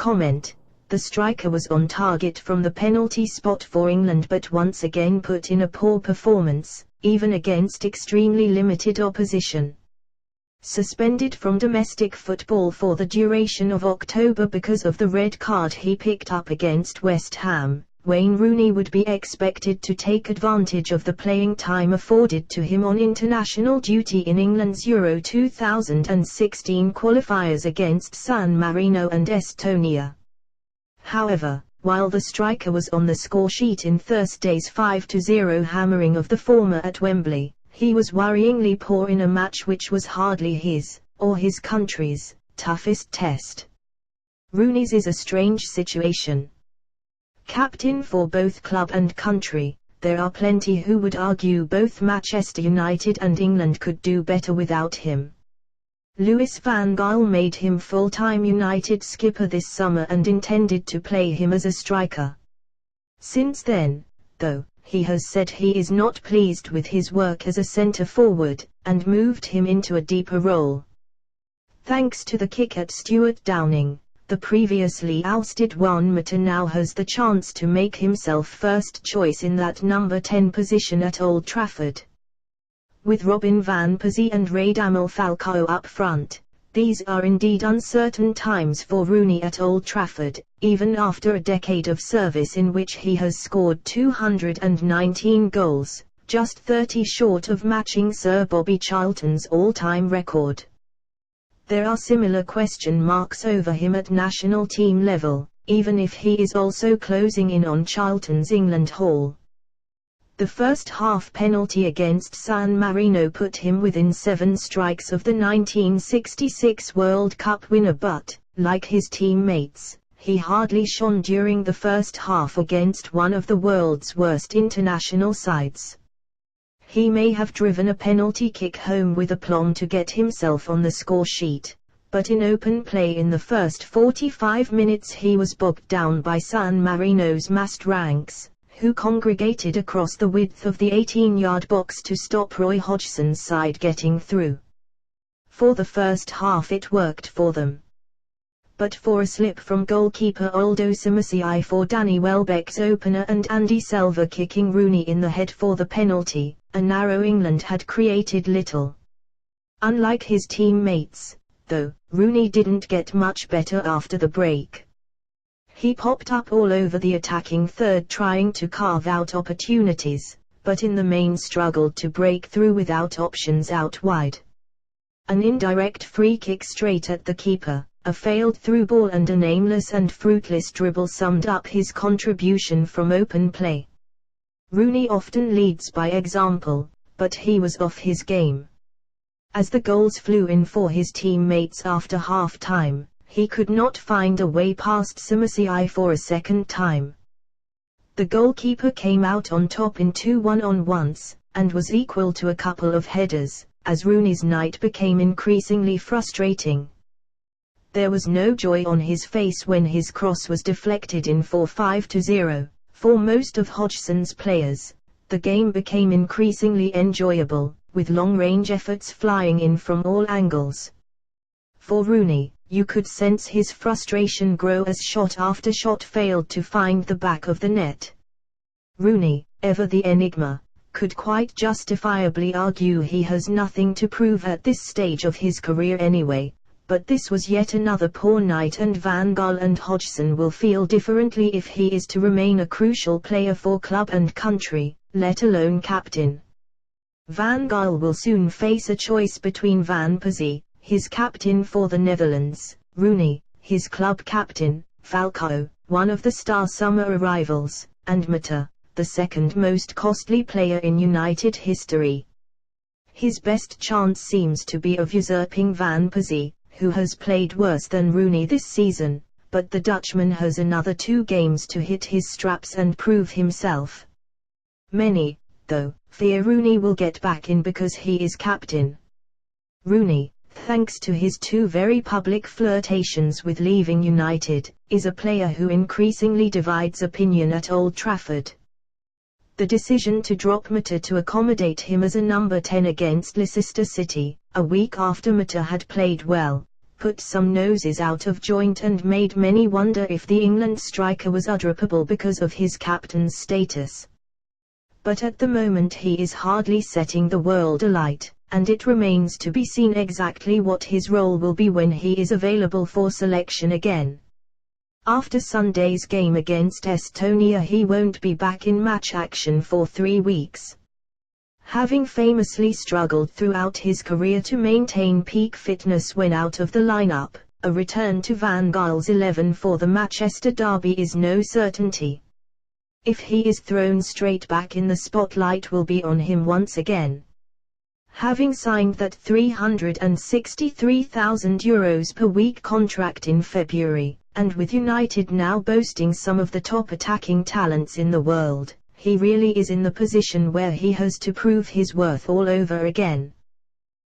comment, the striker was on target from the penalty spot for England but once again put in a poor performance, even against extremely limited opposition. Suspended from domestic football for the duration of October because of the red card he picked up against West Ham, Wayne Rooney would be expected to take advantage of the playing time afforded to him on international duty in England's Euro 2016 qualifiers against San Marino and Estonia. However, while the striker was on the scoresheet in Thursday's 5-0 hammering of the former at Wembley, he was worryingly poor in a match which was hardly his, or his country's, toughest test. Rooney's is a strange situation. Captain for both club and country, there are plenty who would argue both Manchester United and England could do better without him. Louis van Gaal made him full-time United skipper this summer and intended to play him as a striker. Since then, though, he has said he is not pleased with his work as a centre-forward, and moved him into a deeper role. Thanks to the kick at Stuart Downing, the previously ousted Juan Mata now has the chance to make himself first choice in that number 10 position at Old Trafford. With Robin van Persie and Radamel Falcao up front, these are indeed uncertain times for Rooney at Old Trafford, even after a decade of service in which he has scored 219 goals, just 30 short of matching Sir Bobby Charlton's all-time record. There are similar question marks over him at national team level, even if he is also closing in on Charlton's England haul. The first half penalty against San Marino put him within 7 strikes of the 1966 World Cup winner but, like his teammates, he hardly shone during the first half against one of the world's worst international sides. He may have driven a penalty kick home with aplomb to get himself on the score sheet, but in open play in the first 45 minutes he was bogged down by San Marino's massed ranks, who congregated across the width of the 18-yard box to stop Roy Hodgson's side getting through. For the first half it worked for them. But for a slip from goalkeeper Aldo Samasiai for Danny Welbeck's opener and Andy Selva kicking Rooney in the head for the penalty, a narrow England had created little. Unlike his teammates, though, Rooney didn't get much better after the break. He popped up all over the attacking third trying to carve out opportunities, but in the main struggled to break through without options out wide. An indirect free kick straight at the keeper, a failed through ball and an aimless and fruitless dribble summed up his contribution from open play. Rooney often leads by example, but he was off his game. As the goals flew in for his teammates after half-time, he could not find a way past Samasiai for a second time. The goalkeeper came out on top in 2 one-on-ones, and was equal to a couple of headers, as Rooney's night became increasingly frustrating. There was no joy on his face when his cross was deflected in for 5-0. For most of Hodgson's players, the game became increasingly enjoyable, with long-range efforts flying in from all angles. For Rooney, you could sense his frustration grow as shot after shot failed to find the back of the net. Rooney, ever the enigma, could quite justifiably argue he has nothing to prove at this stage of his career anyway, but this was yet another poor night and Van Gaal and Hodgson will feel differently if he is to remain a crucial player for club and country, let alone captain. Van Gaal will soon face a choice between Van Persie, his captain for the Netherlands, Rooney, his club captain, Falcao, one of the star summer arrivals, and Mata, the second most costly player in United history. His best chance seems to be of usurping Van Persie, who has played worse than Rooney this season, but the Dutchman has another 2 games to hit his straps and prove himself. Many, though, fear Rooney will get back in because he is captain. Rooney, thanks to his 2 very public flirtations with leaving United, is a player who increasingly divides opinion at Old Trafford. The decision to drop Mata to accommodate him as a number 10 against Leicester City, a week after Mata had played well, put some noses out of joint and made many wonder if the England striker was undroppable because of his captain's status. But at the moment he is hardly setting the world alight, and it remains to be seen exactly what his role will be when he is available for selection again. After Sunday's game against Estonia he won't be back in match action for 3 weeks. Having famously struggled throughout his career to maintain peak fitness when out of the lineup, a return to Van Gaal's 11 for the Manchester derby is no certainty. If he is thrown straight back in, the spotlight will be on him once again. Having signed that €363,000 per week contract in February, and with United now boasting some of the top attacking talents in the world, he really is in the position where he has to prove his worth all over again.